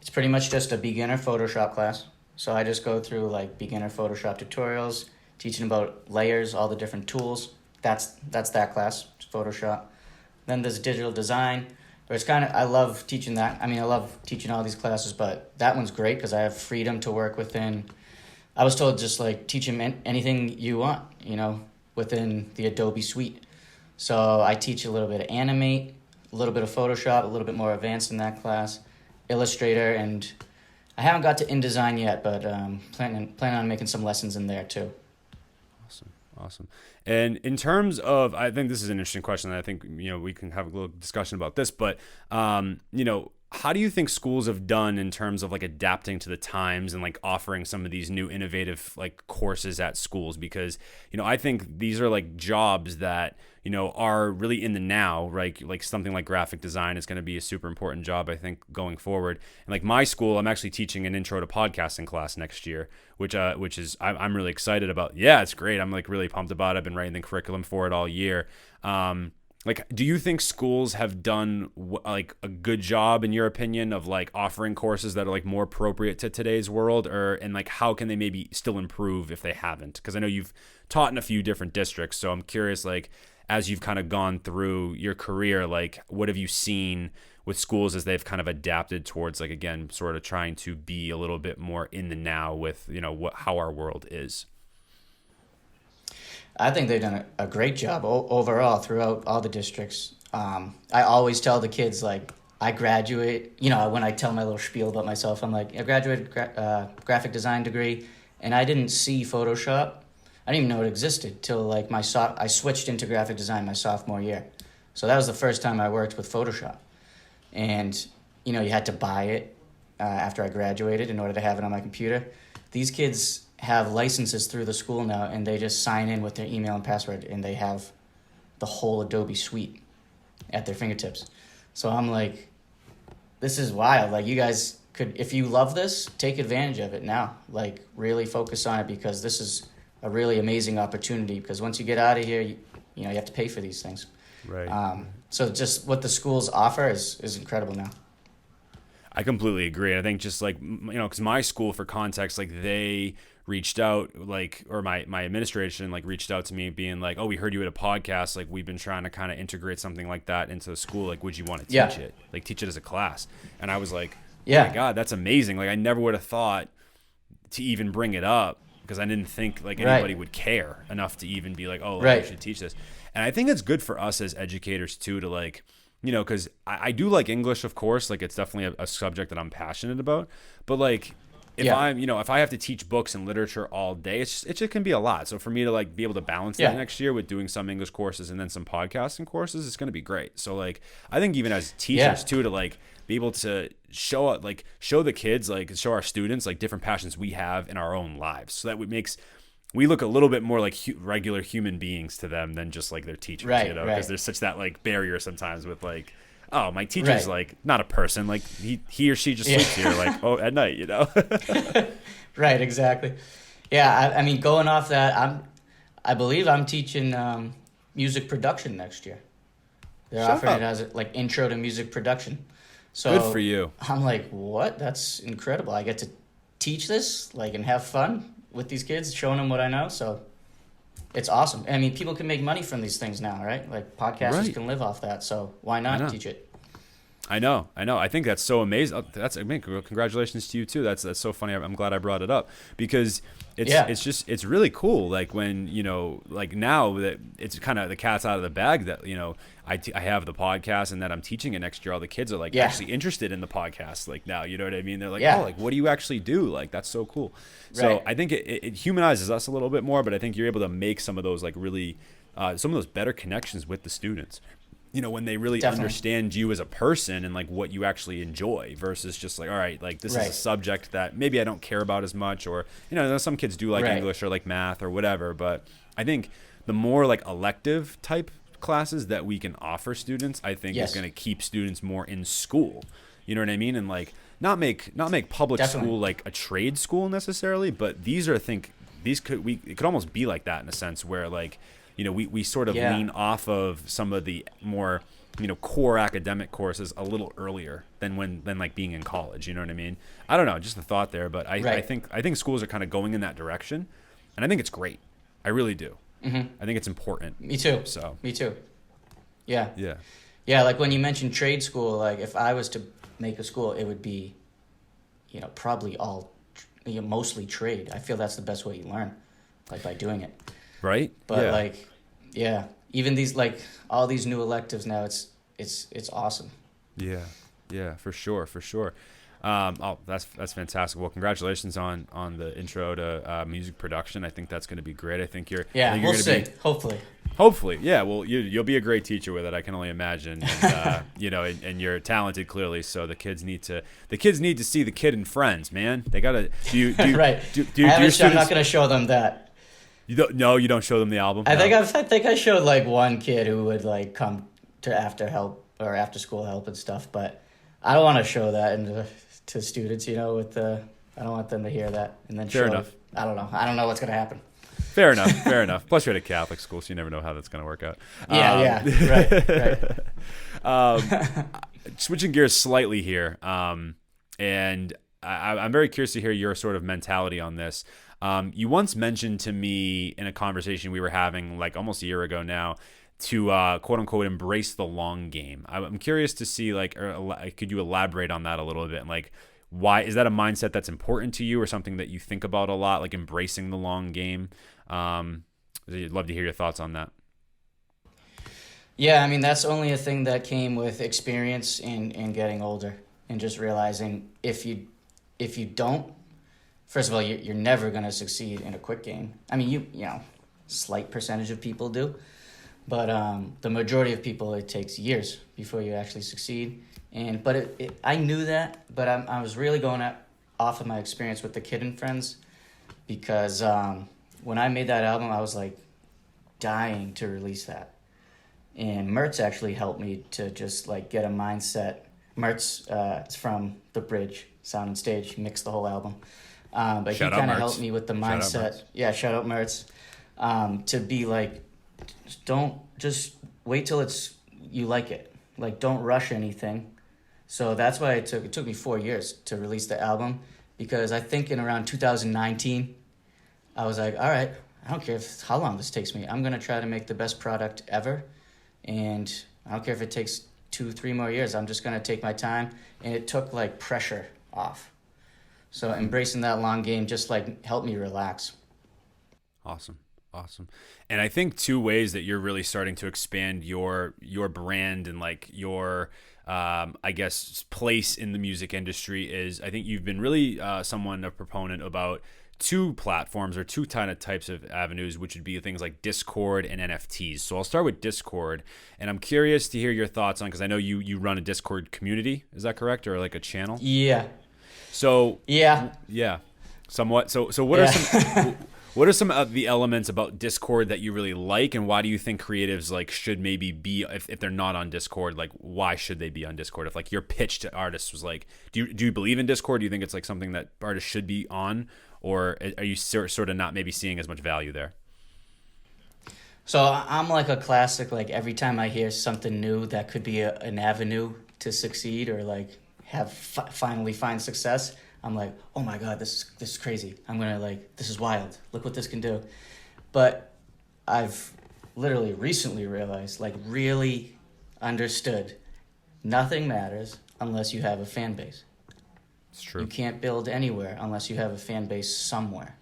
it's pretty much just a beginner Photoshop class. So I just go through, like, beginner Photoshop tutorials, teaching about layers, all the different tools. That's that class, Photoshop. Then there's digital design. But it's I love teaching that. I mean, I love teaching all these classes, but that one's great because I have freedom to work within. I was told just like teach them anything you want, within the Adobe suite. So I teach a little bit of Animate, a little bit of Photoshop, a little bit more advanced in that class, Illustrator, and I haven't got to InDesign yet, but planning on making some lessons in there too. Awesome. And in terms of, I think this is an interesting question, and I think, we can have a little discussion about this, but, how do you think schools have done in terms of like adapting to the times and like offering some of these new innovative like courses at schools? Because, I think these are like jobs that, are really in the now, right? Like something like graphic design is going to be a super important job, I think, going forward. And like my school, I'm actually teaching an intro to podcasting class next year, which is, I'm really excited about. Yeah, it's great. I'm like really pumped about it. I've been writing the curriculum for it all year. Like, do you think schools have done like a good job, in your opinion, of like offering courses that are like more appropriate to today's world, and like how can they maybe still improve if they haven't? Because I know you've taught in a few different districts, so I'm curious, like, as you've kind of gone through your career, like, what have you seen with schools as they've kind of adapted towards, like, again, sort of trying to be a little bit more in the now with, how our world is? I think they've done a great job overall throughout all the districts. I always tell the kids, like, I graduate, when I tell my little spiel about myself, I'm like, I graduated graphic design degree, and I didn't see Photoshop. I didn't even know it existed till like I switched into graphic design my sophomore year. So that was the first time I worked with Photoshop. And, you had to buy it after I graduated in order to have it on my computer. These kids have licenses through the school now, and they just sign in with their email and password, and they have the whole Adobe suite at their fingertips. So I'm like, this is wild. Like, you guys could, if you love this, take advantage of it now. Like, really focus on it, because this is a really amazing opportunity, because once you get out of here, you have to pay for these things. Right. So just what the schools offer is incredible now. I completely agree. I think just like, because my school, for context, like they reached out, like, or my administration like reached out to me being like, oh, we heard you at a podcast. Like, we've been trying to kind of integrate something like that into the school. Like, would you want to teach it? Like, teach it as a class? And I was like, oh my God, that's amazing. Like, I never would have thought to even bring it up, because I didn't think like anybody would care enough to even be like, oh, like, we should teach this. And I think it's good for us as educators too, to like, because I do like English, of course, like it's definitely a subject that I'm passionate about, but like if I'm, if I have to teach books and literature all day, it just can be a lot. So for me to like be able to balance that next year with doing some English courses and then some podcasting courses, it's going to be great. So like, I think even as teachers too, to like be able to show the kids, like show our students like different passions we have in our own lives, so that we look a little bit more like regular human beings to them than just like their teachers, because there's such that like barrier sometimes with like, oh, my teacher's like not a person, like he or she just sleeps here like at night, Right, exactly. Yeah, I mean, going off that, I believe I'm teaching music production next year. They're offering it as like intro to music production. So good for you. I'm like, what? That's incredible. I get to teach this, like, and have fun with these kids, showing them what I know. So it's awesome. I mean, people can make money from these things now, right? Like, podcasters can live off that. So why not teach it? I know. I think that's so amazing. I mean, congratulations to you too. That's so funny. I'm glad I brought it up because it's really cool. Like when, like now that it's kind of the cat's out of the bag that, I have the podcast and that I'm teaching it next year. All the kids are like actually interested in the podcast. Like now, you know what I mean? They're like, oh, like, what do you actually do? Like, that's so cool. So I think it humanizes us a little bit more, but I think you're able to make some of those like really, some of those better connections with the students. When they really understand you as a person and like what you actually enjoy versus just like, all right, like this is a subject that maybe I don't care about as much, or, some kids do like English or like math or whatever. But I think the more like elective type classes that we can offer students, I think is going to keep students more in school. You know what I mean? And like not make public school like a trade school necessarily, but these are, I think it could almost be like that in a sense where like, we sort of lean off of some of the more, core academic courses a little earlier than like being in college. You know what I mean? I don't know, just a thought there, but I think schools are kind of going in that direction, and I think it's great. I really do. Mm-hmm. I think it's important. Me too. Me too. Yeah. Yeah. Yeah. Like when you mentioned trade school, like if I was to make a school, it would be, probably all, mostly trade. I feel that's the best way you learn, like by doing it. Right. But even these like all these new electives now, it's awesome. Yeah, for sure. That's fantastic. Well, congratulations on the intro to music production. I think that's going to be great. I think you're we'll see. Hopefully, yeah. Well, you'll be a great teacher with it. I can only imagine. And, and you're talented clearly. So the kids need to see the kid and friends, man. They gotta right. I'm not going to show them that. You don't show them the album? I think I showed like one kid who would like come to after school help and stuff, but I don't want to show that to students, I don't want them to hear that and then Fair enough. I don't know what's going to happen. Fair enough. Plus you're at a Catholic school, so you never know how that's going to work out. Right. Switching gears slightly here, and I'm very curious to hear your sort of mentality on this. You once mentioned to me in a conversation we were having like almost a year ago now to quote unquote embrace the long game. I'm curious to see could you elaborate on that a little bit? And like, why is that a mindset that's important to you or something that you think about a lot, like embracing the long game? I'd love to hear your thoughts on that. Yeah, I mean, that's only a thing that came with experience and getting older and just realizing if you don't, first of all, you're never going to succeed in a quick game. I mean, slight percentage of people do, but the majority of people, it takes years before you actually succeed. But I knew that, but I was really going off of my experience with the Kid and Friends because when I made that album, I was like dying to release that. And Mertz actually helped me to just like get a mindset. Mertz is from The Bridge, Sound and Stage. He mixed the whole album. But he kind of helped me with the mindset. Shout out Mertz. To be like, don't just wait till you like it. Like, don't rush anything. So that's why it took me 4 years to release the album, because I think in around 2019, I was like, all right, I don't care how long this takes me. I'm going to try to make the best product ever. And I don't care if it takes 2-3 more years. I'm just going to take my time. And it took like pressure off. So embracing that long game just like helped me relax. Awesome. And I think two ways that you're really starting to expand your brand and like your I guess place in the music industry is I think you've been really a proponent about two platforms or two kind of types of avenues, which would be things like Discord and NFTs. So I'll start with Discord, and I'm curious to hear your thoughts on, because I know you run a Discord community. Is that correct, or like a channel? Yeah. So yeah, somewhat. So what are some what are some of the elements about Discord that you really like, and why do you think creatives like should maybe be if they're not on Discord? Like, why should they be on Discord? If like your pitch to artists was like, do you believe in Discord? Do you think it's like something that artists should be on, or are you sort of not maybe seeing as much value there? So I'm like a classic. Like every time I hear something new that could be an avenue to succeed or like have finally find success, I'm like, oh my God, this is crazy. I'm going to like, this is wild. Look what this can do. But I've literally recently realized, like really understood, nothing matters unless you have a fan base. It's true. You can't build anywhere unless you have a fan base somewhere.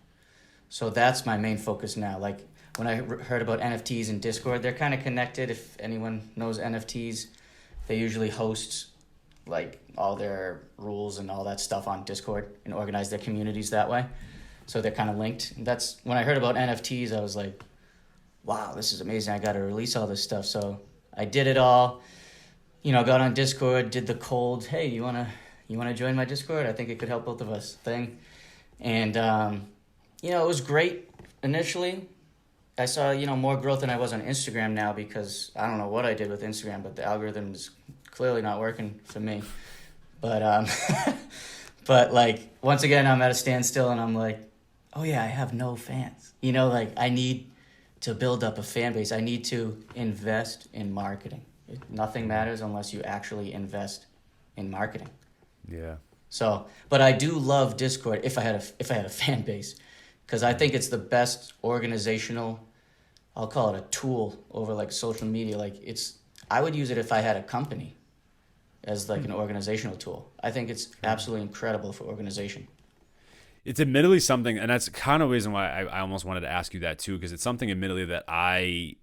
So that's my main focus now. Like when I heard about NFTs in Discord, they're kind of connected. If anyone knows NFTs, they usually host like all their rules and all that stuff on Discord and organize their communities that way. So they're kind of linked. And that's when I heard about NFTs, I was like, wow, this is amazing. I got to release all this stuff. So I did it all, got on Discord, did the cold, hey, you want to join my Discord? I think it could help both of us thing. And, it was great initially. I saw, more growth than I was on Instagram now because I don't know what I did with Instagram, but the algorithm is clearly not working for me. But, but like, once again, I'm at a standstill and I'm like, oh yeah, I have no fans. I need to build up a fan base. I need to invest in marketing. Nothing matters unless you actually invest in marketing. Yeah. So, but I do love Discord if I had a fan base, because I think it's the best organizational, I'll call it a tool over like social media. Like I would use it if I had a company as like an organizational tool. I think it's absolutely incredible for organization. It's admittedly something, and that's kind of the reason why I almost wanted to ask you that too, because it's something admittedly that I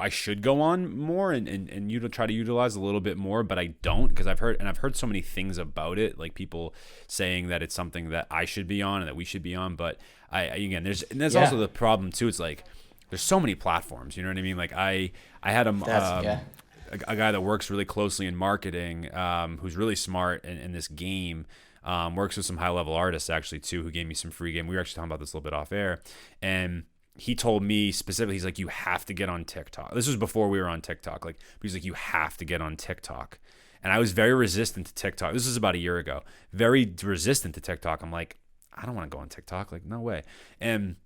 should go on more and you to try to utilize a little bit more, but I don't, because I've heard so many things about it, like people saying that it's something that I should be on and that we should be on, but there's also the problem too. It's like there's so many platforms, you know what I mean? Like I had a guy that works really closely in marketing, who's really smart in this game. Works with some high-level artists actually too, who gave me some free game. We were actually talking about this a little bit off air, and he told me specifically, he's like, you have to get on TikTok. This was before we were on TikTok. Like, he's like, you have to get on TikTok. And I was very resistant to TikTok. This was about a year ago. Very resistant to TikTok. I'm like, I don't want to go on TikTok. Like, no way. And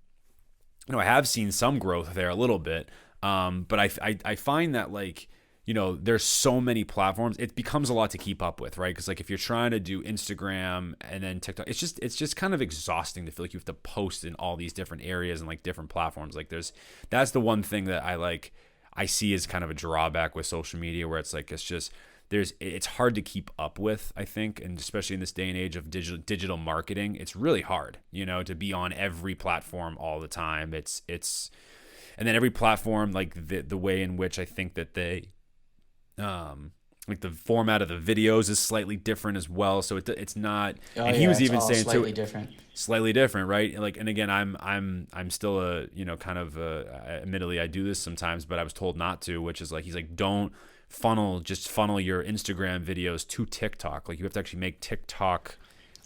I have seen some growth there a little bit, but I find that like, there's so many platforms, it becomes a lot to keep up with, right? Because like if you're trying to do Instagram and then TikTok, it's just kind of exhausting to feel like you have to post in all these different areas and like different platforms. Like that's the one thing that I see as kind of a drawback with social media, where it's like it's hard to keep up with, I think, and especially in this day and age of digital marketing, it's really hard, to be on every platform all the time. It's and then every platform, like the way in which I think that they like the format of the videos is slightly different as well, so it's not. And he was even saying slightly different, right? Like, and again, I'm still kind of admittedly I do this sometimes, but I was told not to, which is like, he's like, don't funnel your Instagram videos to TikTok. Like, you have to actually make TikTok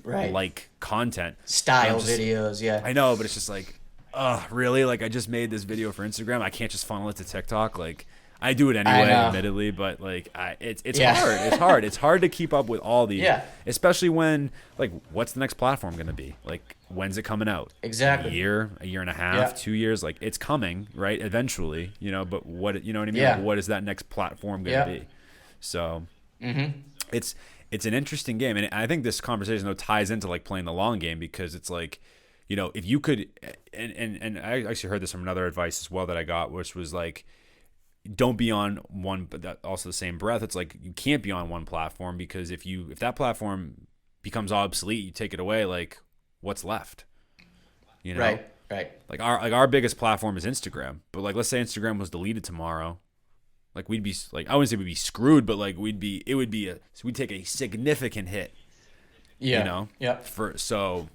like content, videos. Yeah, I know, but it's just like, really? Like, I just made this video for Instagram, I can't just funnel it to TikTok? Like, I do it anyway, admittedly, but like it's hard. It's hard to keep up with all these, especially when, like, what's the next platform going to be? Like, when's it coming out? Exactly. A year and a half, 2 years. Like, it's coming, right? Eventually, but what, you know what I mean? Yeah. Like, what is that next platform going to be? So it's an interesting game, and I think this conversation though ties into like playing the long game, because it's like, if you could, and I actually heard this from another advice as well that I got, which was like, don't be on one, but that also the same breath, it's like, you can't be on one platform, because if that platform becomes obsolete, you take it away, like, what's left? Right. Like our biggest platform is Instagram, but like, let's say Instagram was deleted tomorrow, like, we'd be like, I wouldn't say we'd be screwed, but like we'd take a significant hit. So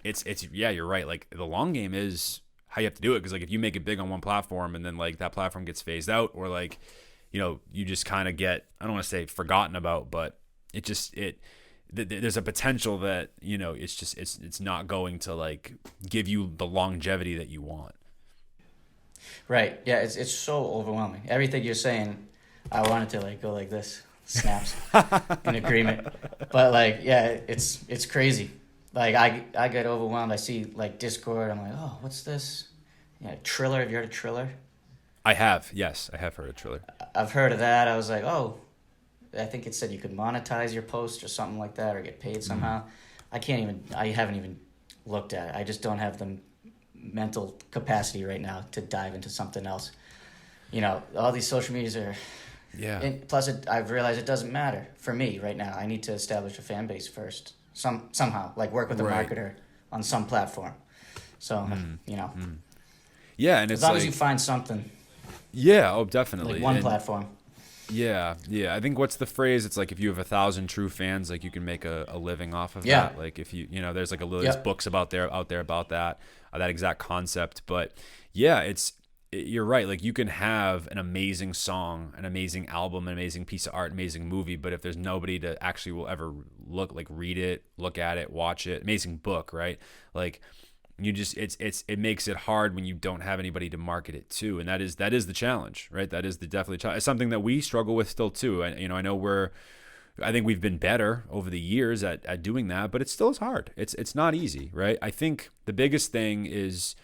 it's you're right. Like, the long game is how you have to do it, because like if you make it big on one platform and then like that platform gets phased out, or like you just kind of get, I don't want to say forgotten about, but there's a potential that it's not going to like give you the longevity that you want. Right. Yeah, it's so overwhelming. Everything you're saying, I wanted to like go like this, snaps in agreement, but like, yeah, it's crazy. Like, I get overwhelmed. I see like Discord. I'm like, oh, what's this? Yeah, Triller. Have you heard of Triller? I have. Yes, I have heard of Triller. I've heard of that. I was like, oh, I think it said you could monetize your post or something like that, or get paid somehow. I haven't even looked at it. I just don't have the mental capacity right now to dive into something else. All these social medias are. Yeah. And plus, I've realized it doesn't matter for me right now. I need to establish a fan base first, somehow, like work with a Right. marketer on some platform. So, Yeah, and it's as long like, as you find something, yeah, oh, definitely. like one And platform. yeah, yeah. I think what's the phrase? It's like if you have 1,000 true fans, like you can make a living off of Yeah. that. Like if there's like there's Yep. books out there about that exact concept. But yeah, you're right. Like you can have an amazing song, an amazing album, an amazing piece of art, amazing movie, but if there's nobody to actually will ever read it, look at it, watch it, amazing book, right? Like you just it makes it hard when you don't have anybody to market it to, and that is the challenge, right? That is the definitely challenge. It's something that we struggle with still too. I know I think we've been better over the years at doing that, but it still is hard. It's not easy, right? I think the biggest thing is,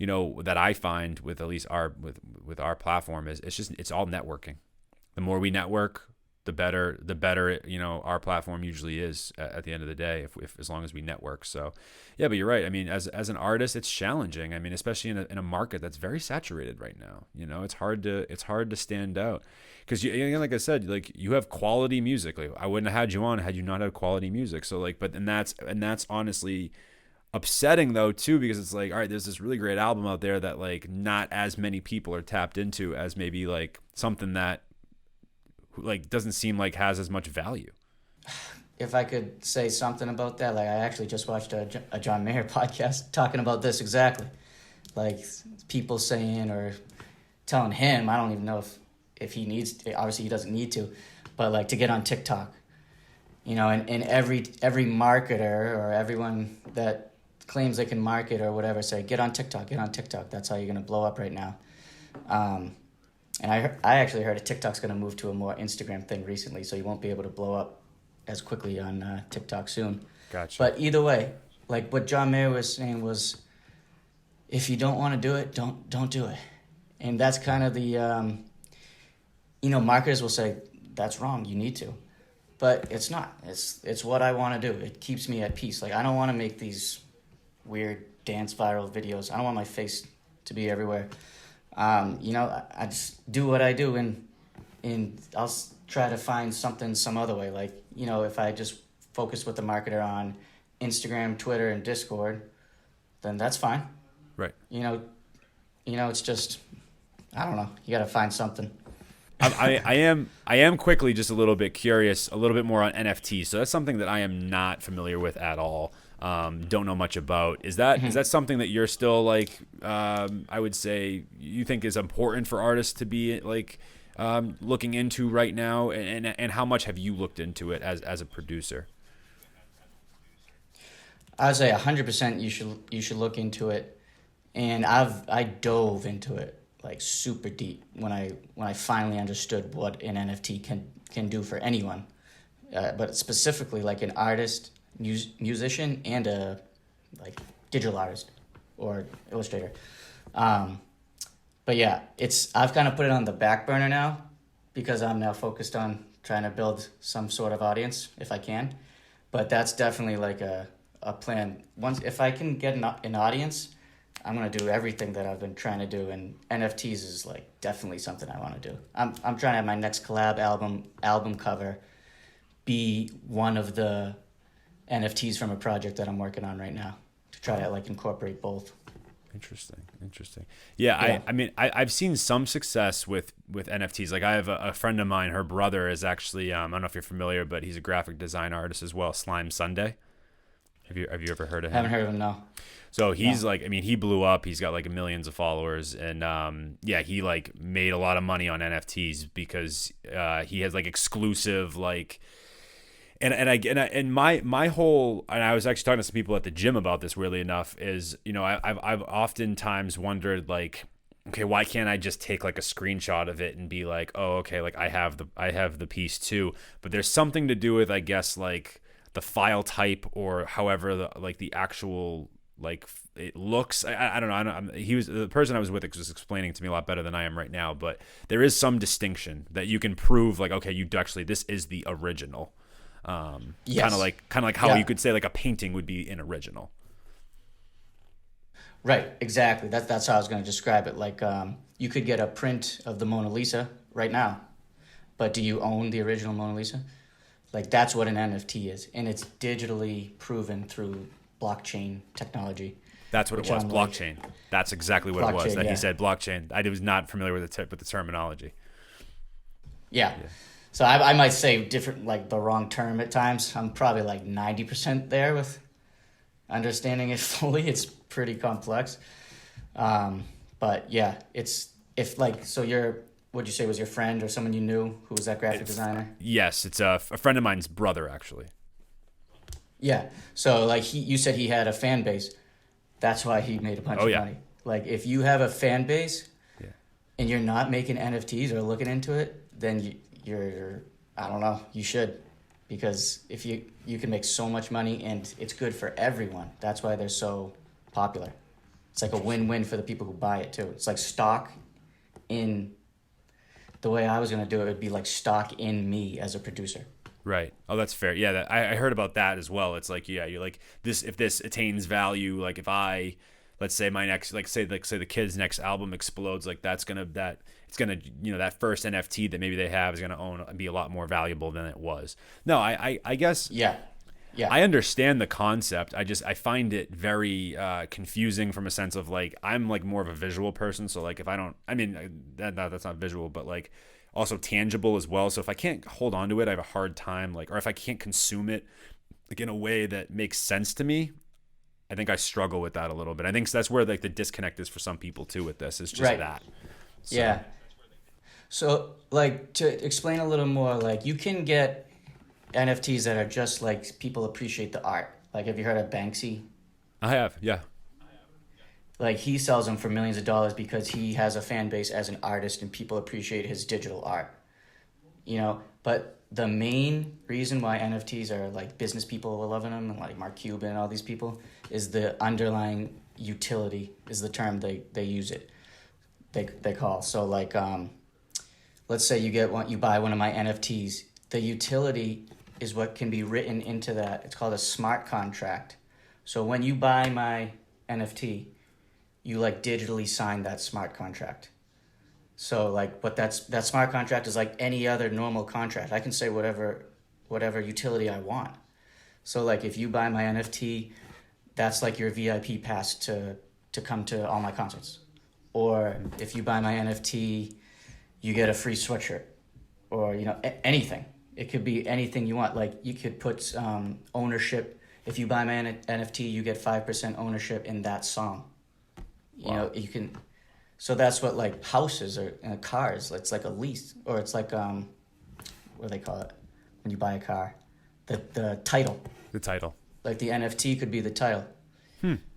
that I find with at least with our platform is it's all networking. The more we network, the better our platform usually is at the end of the day, if as long as we network. So yeah, but you're right. I mean, as an artist, it's challenging. I mean, especially in a market that's very saturated right now. It's hard to stand out because like I said, like you have quality music. Like I wouldn't have had you on had you not had quality music. So like, and that's honestly upsetting though too, because it's like, all right, there's this really great album out there that like not as many people are tapped into as maybe like something that like doesn't seem like has as much value. If I could say something about that, like I actually just watched a John Mayer podcast talking about this exactly. Like people saying or telling him, I don't even know if he needs to, obviously he doesn't need to, but like to get on TikTok. And every marketer or everyone that claims they can market or whatever say, get on TikTok. That's how you're going to blow up right now. And I actually heard TikTok's going to move to a more Instagram thing recently, so you won't be able to blow up as quickly on TikTok soon. Gotcha. But either way, like what John Mayer was saying was, if you don't want to do it, don't do it. And that's kind of the, marketers will say, that's wrong, you need to. But it's not. It's what I want to do. It keeps me at peace. Like I don't want to make these weird dance viral videos. I don't want my face to be everywhere. I just do what I do, and I'll try to find something some other way. Like, if I just focus with the marketer on Instagram, Twitter, and Discord, then that's fine. Right. It's just, I don't know. You got to find something. I am quickly just a little bit curious, a little bit more on NFTs. So that's something that I am not familiar with at all. Don't know much about. Is that something that you're still like? I would say you think is important for artists to be like looking into right now, and how much have you looked into it as a producer? I would say 100% you should look into it, and I dove into it like super deep when I finally understood what an NFT can do for anyone, but specifically like an artist, musician, and a like digital artist or illustrator. But yeah, I've kind of put it on the back burner now because I'm now focused on trying to build some sort of audience if I can. But that's definitely like a plan. Once if I can get an audience, I'm gonna do everything that I've been trying to do, and NFTs is like definitely something I want to do. I'm trying to have my next collab album cover be one of the NFTs from a project that I'm working on right now to try to like incorporate both. Interesting. Yeah. I mean, I've seen some success with NFTs. Like I have a friend of mine, her brother is actually, I don't know if you're familiar, but he's a graphic design artist as well, Slime Sunday. Have you ever heard of him? Haven't heard of him, no. So he's like, I mean, he blew up. He's got like millions of followers, and he like made a lot of money on NFTs because he has like exclusive like, and my whole, and I was actually talking to some people at the gym about this. Weirdly enough, is I've oftentimes wondered like, okay, why can't I just take like a screenshot of it and be like, oh, okay, like I have the piece too. But there's something to do with, I guess, like the file type or however the actual like it looks. I don't know. He was the person I was with was explaining to me a lot better than I am right now. But there is some distinction that you can prove like, okay, this is the original. Yes. Kind of like how Yeah. you could say like a painting would be an original. Right, exactly. That's how I was going to describe it. Like, you could get a print of the Mona Lisa right now, but do you own the original Mona Lisa? Like, that's what an NFT is, and it's digitally proven through blockchain technology. That's what it Which was. I'm like- Blockchain. That's exactly what it was. Blockchain, That yeah. he said blockchain. I was not familiar with with the terminology. Yeah. So I might say different, like the wrong term at times. I'm probably like 90% there with understanding it fully. It's pretty complex. But yeah, it's if like, so what'd you say was your friend or someone you knew who was that graphic designer? Yes, it's a friend of mine's brother actually. Yeah. So like you said he had a fan base. That's why he made a bunch of yeah. money. Like if you have a fan base Yeah. and you're not making NFTs or looking into it, then you're I don't know, you should, because if you can make so much money and it's good for everyone. That's why they're so popular. It's like a win-win for the people who buy it too. It's like stock in the way I was going to do it would be like stock in me as a producer. Right. Oh, that's fair. Yeah, I heard about that as well. It's like, yeah, you're like this. If this attains value, like if I, let's say my next, say the kid's next album explodes, like it's gonna that first NFT that maybe they have is gonna be a lot more valuable than it was. No, I guess. Yeah. Yeah. I understand the concept. I find it very confusing from a sense of like I'm like more of a visual person. So like if I don't, I mean that's not visual, but like also tangible as well. So if I can't hold on to it, I have a hard time like, or if I can't consume it like in a way that makes sense to me, I think I struggle with that a little bit. I think that's where like the disconnect is for some people too with this. It's just Right. that. So, Yeah. So like to explain a little more, like you can get NFTs that are just like people appreciate the art. Like have you heard of Banksy? I have. Yeah. Like he sells them for millions of dollars because he has a fan base as an artist and people appreciate his digital art. You know, but the main reason why NFTs are like business people are loving them and like Mark Cuban and all these people is the underlying utility is the term they use it. They call. So like let's say you buy one of my NFTs. The utility is what can be written into that. It's called a smart contract. So when you buy my NFT, you like digitally sign that smart contract. So like what that smart contract is like any other normal contract. I can say whatever utility I want. So like if you buy my NFT, that's like your VIP pass to come to all my concerts. Or if you buy my NFT, you get a free sweatshirt. Or you know anything. It could be anything you want. Like you could put ownership. If you buy my NFT, you get 5% ownership in that song. You know, you can. So that's what like houses or cars. It's like a lease, or it's like what do they call it when you buy a car? The title. The title. Like the NFT could be the title.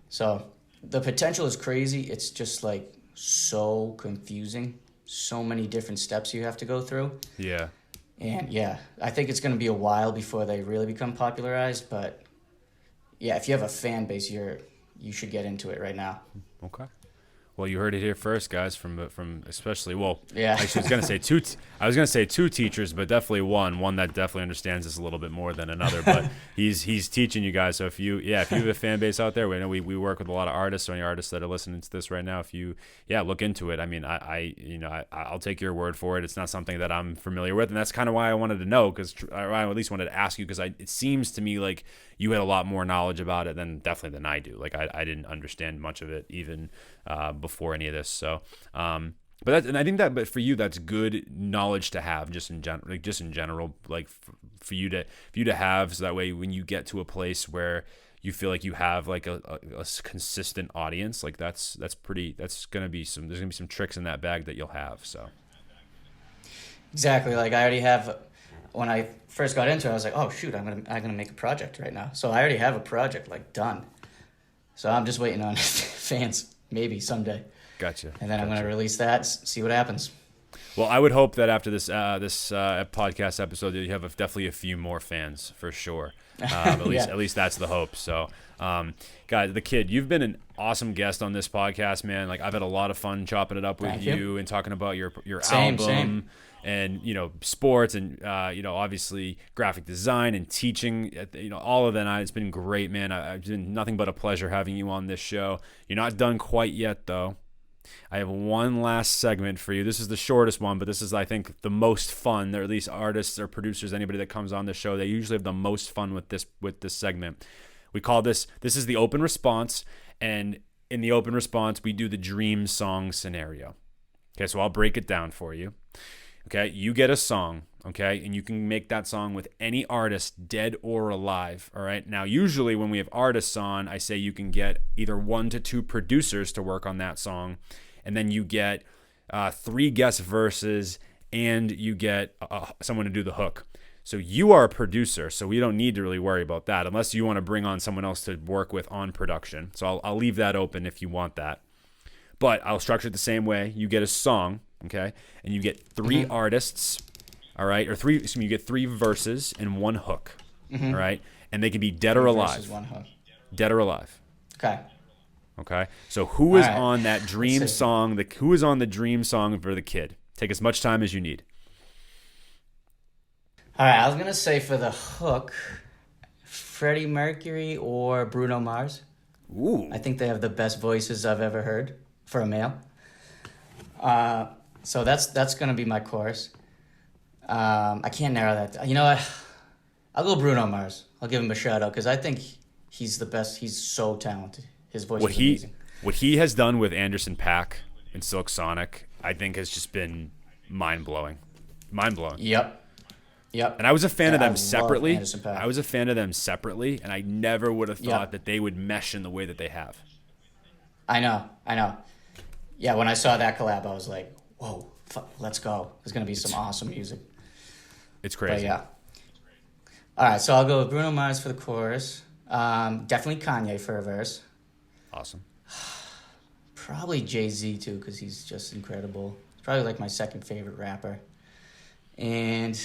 So the potential is crazy. It's just like so confusing. So many different steps you have to go through. Yeah. And yeah, I think it's going to be a while before they really become popularized. But yeah, if you have a fan base, you should get into it right now. Okay. Well, you heard it here first, guys. From especially Yeah. Actually, I was gonna say two teachers, but definitely one that definitely understands this a little bit more than another. But he's teaching you guys. So if you have a fan base out there, we know we work with a lot of artists. So any artists that are listening to this right now, if you look into it. I mean, I'll take your word for it. It's not something that I'm familiar with, and that's kind of why I wanted to know, because I at least wanted to ask you, because it seems to me like you had a lot more knowledge about it than I do. Like I didn't understand much of it even before any of this. So, but I think but for you, that's good knowledge to have just in general, like for you to have, so that way when you get to a place where you feel like you have like a consistent audience, like there's gonna be some tricks in that bag that you'll have. So Exactly. Like I already have. When I first got into it, I was like, "Oh shoot, I'm gonna make a project right now." So I already have a project like done. So I'm just waiting on fans, maybe someday. gotcha. And then I'm gonna release that, see what happens. Well, I would hope that after this podcast episode, that you have definitely a few more fans for sure. At least that's the hope. So, guys, the kid, you've been an awesome guest on this podcast, man. Like I've had a lot of fun chopping it up with you and talking about your album and sports and obviously graphic design and teaching. All of that. It's been great, man. It's been nothing but a pleasure having you on this show. You're not done quite yet, though. I have one last segment for you. This is the shortest one, but this is, I think, the most fun. Or at least artists or producers, anybody that comes on the show, they usually have the most fun with this segment. We call this is the open response, and in the open response, we do the dream song scenario. Okay, so I'll break it down for you. Okay, you get a song, okay, and you can make that song with any artist, dead or alive, all right? Now, usually when we have artists on, I say you can get either 1 to 2 producers to work on that song, and then you get 3 guest verses, and you get someone to do the hook. So you are a producer, so we don't need to really worry about that, unless you want to bring on someone else to work with on production. So I'll leave that open if you want that. But I'll structure it the same way. You get a song, okay, and you get 3 artists, all right, you get 3 verses and 1 hook, all right, and they can be dead or alive. Verses, 1 hook. Dead or alive. Okay. So who is on that dream song? Who is on the dream song for the kid? Take as much time as you need. All right, I was gonna say for the hook, Freddie Mercury or Bruno Mars. Ooh. I think they have the best voices I've ever heard for a male. So that's gonna be my chorus. I can't narrow that. You know what? I'll go Bruno Mars. I'll give him a shout out because I think he's the best. He's so talented. His voice is amazing. What he has done with Anderson .Paak and Silk Sonic, I think, has just been mind blowing. Yep. And I was a fan of them separately. And I never would have thought that they would mesh in the way that they have. I know. Yeah, when I saw that collab, I was like, whoa, let's go. There's going to be some awesome music. It's crazy. But yeah. All right, so I'll go with Bruno Mars for the chorus. Definitely Kanye for a verse. Awesome. Probably Jay-Z, too, because he's just incredible. He's probably like my second favorite rapper. And...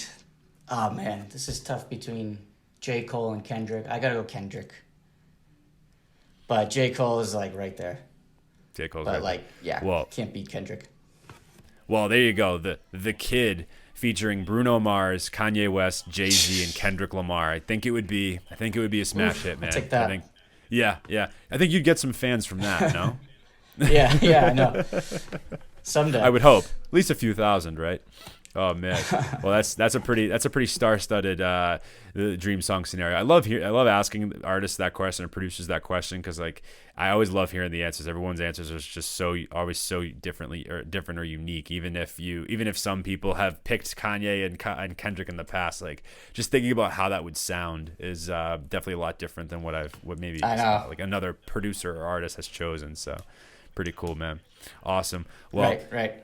oh, man, this is tough between J. Cole and Kendrick. I got to go Kendrick. But J. Cole is, like, right there. J. Cole's but, right like, there. Yeah, can't beat Kendrick. Well, there you go. The Kid featuring Bruno Mars, Kanye West, Jay-Z, and Kendrick Lamar. I think it would be a smash hit, man. I'll take that. Yeah. I think you'd get some fans from that, no? yeah, I know. Someday. I would hope. At least a few thousand, right? Oh man, well that's a pretty star-studded dream song scenario. I love asking artists that question and producers that question because like I always love hearing the answers. Everyone's answers are just always so different or unique. Even if some people have picked Kanye and Kendrick in the past, like just thinking about how that would sound is definitely a lot different than what maybe like another producer or artist has chosen. So pretty cool, man. Awesome. Well, right.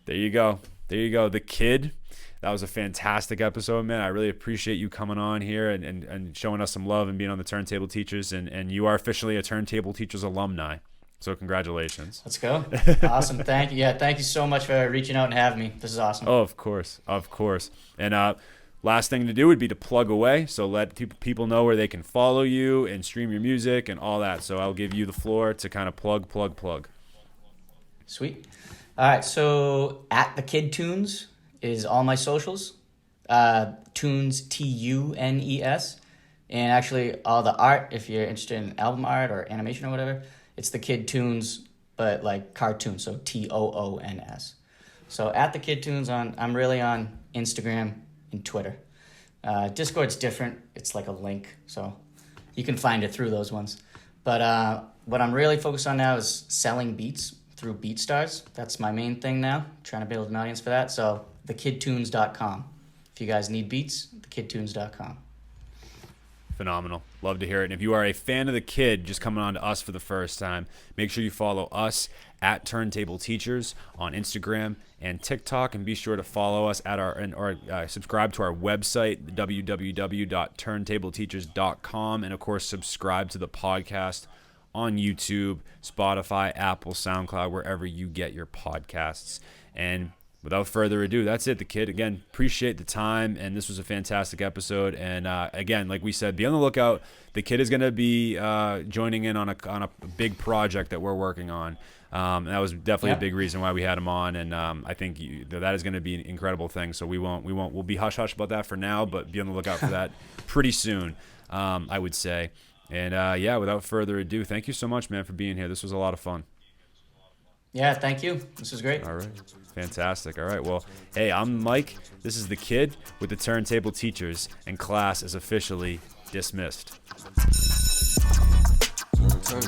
There you go. The Kid. That was a fantastic episode, man. I really appreciate you coming on here and showing us some love and being on the Turntable Teachers. And you are officially a Turntable Teachers alumni. So congratulations. Let's go. Awesome. Thank you. Yeah, thank you so much for reaching out and having me. This is awesome. Oh, of course. And last thing to do would be to plug away. So let people know where they can follow you and stream your music and all that. So I'll give you the floor to kind of plug. Sweet. All right, so at the Kid Tunes is all my socials. Tunes, Tunes. And actually all the art, if you're interested in album art or animation or whatever, it's the Kid Tunes, but like cartoon, so Toons. So at the Kid Tunes, I'm really on Instagram and Twitter. Discord's different. It's like a link, so you can find it through those ones. But what I'm really focused on now is selling beats through BeatStars. That's my main thing now, trying to build an audience for that. So thekidtunes.com. If you guys need beats, thekidtunes.com. Phenomenal. Love to hear it. And if you are a fan of the Kid just coming on to us for the first time, make sure you follow us at Turntable Teachers on Instagram and TikTok, and be sure to follow us at subscribe to our website, www.turntableteachers.com, and of course subscribe to the podcast on YouTube, Spotify, Apple, SoundCloud, wherever you get your podcasts. And without further ado, that's it. The Kid. Again, appreciate the time, and this was a fantastic episode. And again, like we said, be on the lookout. The Kid is going to be joining in on a big project that we're working on. And that was definitely a big reason why we had him on, and I think that is going to be an incredible thing. So we'll be hush hush about that for now, but be on the lookout for that pretty soon, I would say. And without further ado, thank you so much, man, for being here. This was a lot of fun. Yeah, thank you. This was great. All right, fantastic. All right, well, hey, I'm Mike. This is the Kid with the Turntable Teachers, and class is officially dismissed. Turn.